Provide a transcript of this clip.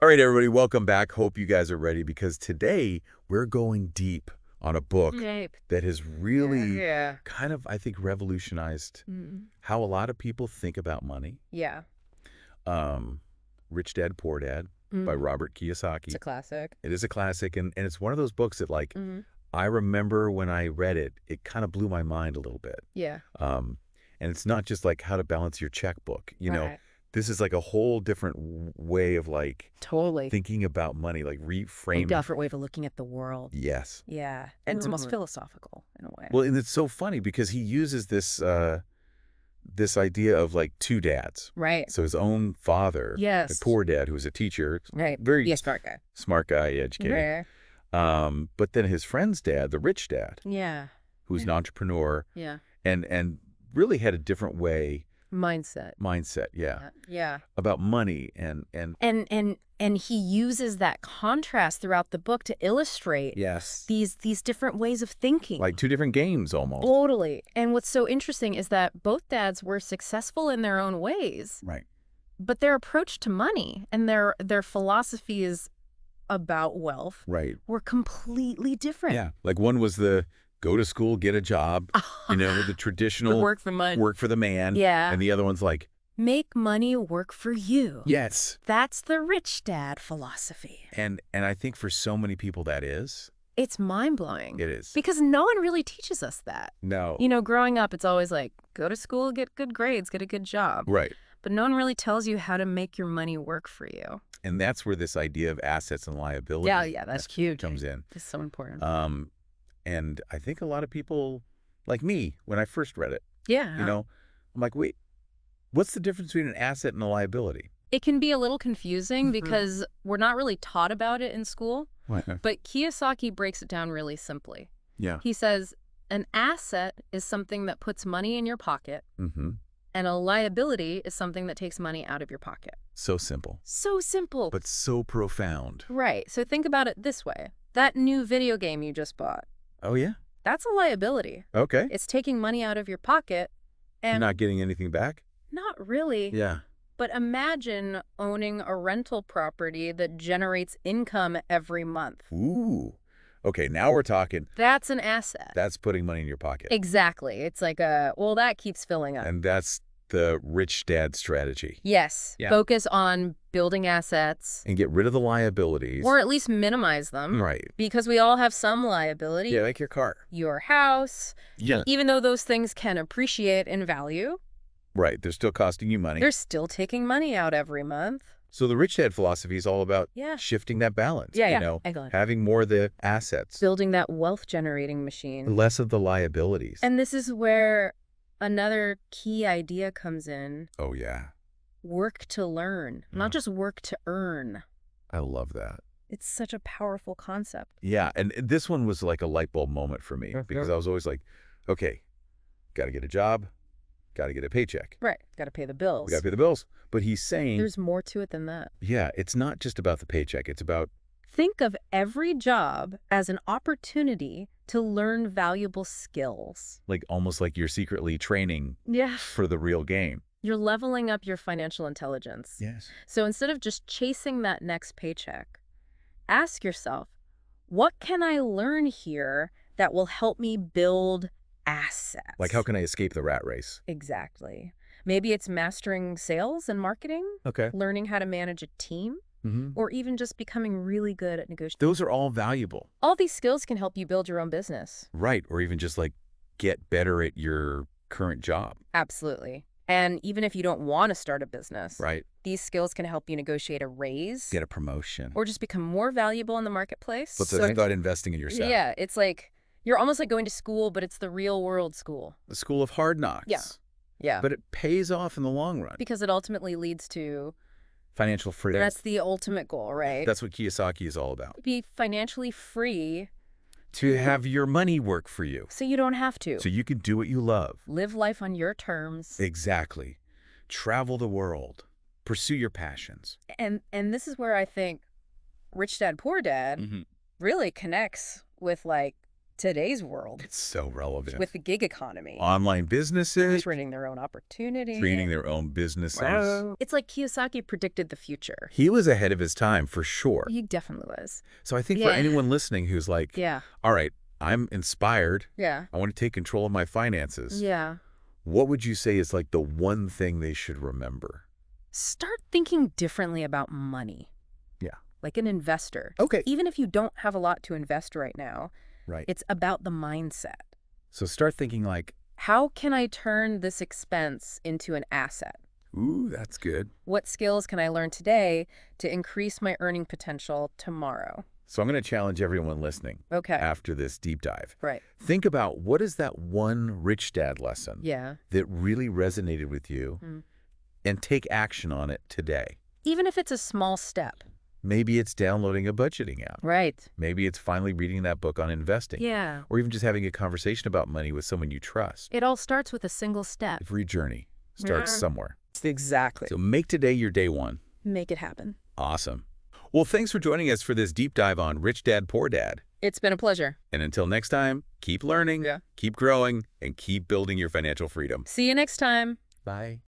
All right, everybody, welcome back. Hope you guys are ready because today we're going deep on a book Ape. that has really Yeah. kind of, I think, revolutionized Mm. how a lot of people think about money. Yeah. Um, Rich Dad, Poor Dad by Mm. Robert It's Kiyosaki. a classic. It is a classic, and it's one of those books that, like, Mm. I remember when I read it, it kind of blew my mind a little bit. Yeah. Um, and it's not just like how to balance your checkbook. Right. This is like a whole different way of like Totally. thinking about money, like A reframing. different way of looking at the world. Yes. Yeah. And it's almost philosophical in a way. Well, and it's so funny because he uses this idea of like two dads. Right. So his own father, the Yes. poor dad, who was a teacher, Right. very Be a smart guy. smart guy, educated. Rare. But then his friend's dad, the rich dad, Yeah. who's an entrepreneur Yeah. and really had a different Mindset. mindset, Yeah. about money and And he uses that contrast throughout the book to illustrate yes, these different ways of thinking. like two different games almost. Totally. And what's so interesting is that both dads were successful in their own ways. Right. But their approach to money and their philosophies about wealth Right. were completely different. Yeah. Like one was the go to school, get a job, the traditional Work for money. work for the man. Yeah. And the other one's like, Make money work for you. yes. That's the rich dad philosophy. And I think for so many people that is. It's mind-blowing. It is. Because no one really teaches us that. No. Growing up, it's always like, go to school, get good grades, get a good job. Right. But no one really tells you how to make your money work for you. And that's where this idea of assets and liabilities Yeah, that's huge. comes in. It's so important. And I think a lot of people, like me, when I first read it, Yeah. I'm like, wait, what's the difference between an asset and a liability? It can be a little confusing because we're not really taught about it in school. But Kiyosaki breaks it down really simply. Yeah. He says, an asset is something that puts money in your pocket, Mm-hmm. and a liability is something that takes money out of your pocket. So simple. So simple. But so profound. Right. So think about it this way. That new video game you just bought, Oh, yeah? that's a liability. Okay. It's taking money out of your pocket and Not getting anything back? not really. Yeah. But imagine owning a rental property that generates income every month. Ooh. Okay, now we're talking. That's an asset. That's putting money in your pocket. Exactly. It's like that keeps filling up. And that's the rich dad strategy. Yes. Yeah. Focus on building assets. And get rid of the liabilities. Or at least minimize them. Right. Because we all have some liability. Yeah, like your car. Your house. Yeah. Even though those things can appreciate in value, Right. They're still costing you money. they're still taking money out every month. So the rich dad philosophy is all about Yeah. shifting that balance. Yeah. Excellent. Having more of the assets, Building that wealth generating machine. less of the liabilities. And this is where another key idea comes in. Oh, yeah. Work to learn, not just work to earn. I love that. It's such a powerful concept. Yeah. And this one was like a light bulb moment for me because I was always like, okay, got to get a job, got to get a paycheck. Right. Got to pay the bills. We got to pay the bills. But he's saying, There's more to it than that. yeah, it's not just about the paycheck. It's about, Think of every job as an opportunity to learn valuable skills. like, almost like you're secretly training Yeah. for the real game. You're leveling up your financial intelligence. Yes. So instead of just chasing that next paycheck, ask yourself, what can I learn here that will help me build assets? Like, how can I escape the rat race? Exactly. Maybe it's mastering sales and marketing, Okay. learning how to manage a team, Mm-hmm. or even just becoming really good at negotiating. Those are all valuable. All these skills can help you build your own business. Right. Or even just like get better at your current job. Absolutely. And even if you don't want to start a business, Right. these skills can help you negotiate a raise Get a promotion. or just become more valuable in the marketplace. But think about investing in yourself. Yeah, it's like you're almost like going to school, but it's the real world school. The school of hard knocks. Yeah. Yeah. But it pays off in the long run. Because it ultimately leads to, Financial freedom. that's the ultimate goal, right? That's what Kiyosaki is all about. Be financially free To have your money work for you. so you don't have to. So you can do what you love. Live life on your terms. Exactly. Travel the world. Pursue your passions. And this is where I think Rich Dad, Poor Dad Mm-hmm. really connects with like today's world It's so relevant. with the gig economy. Online businesses, Creating their own opportunity. creating their own businesses. Wow. It's like Kiyosaki predicted the future. He was ahead of his time for sure. He definitely was. So I think for anyone listening who's like, Yeah. all right, I'm inspired. Yeah. I want to take control of my finances. Yeah. What would you say is like the one thing they should remember? Start thinking differently about money. Yeah. Like an investor. Okay. Even if you don't have a lot to invest right now, Right. it's about the mindset. So start thinking like, How can I turn this expense into an asset? ooh, that's good. What skills can I learn today to increase my earning potential tomorrow? So I'm going to challenge everyone listening Okay. after this deep dive. Right. Think about what is that one rich dad lesson Yeah. that really resonated with you and take action on it today. Even if it's a small step. Maybe it's downloading a budgeting app. Right. Maybe it's finally reading that book on investing. Yeah. Or even just having a conversation about money with someone you trust. It all starts with a single step. Every journey starts somewhere. Exactly. So make today your day one. Make it happen. Awesome. Well, thanks for joining us for this deep dive on Rich Dad, Poor Dad. It's been a pleasure. And until next time, keep learning, keep growing, and keep building your financial freedom. See you next time. Bye.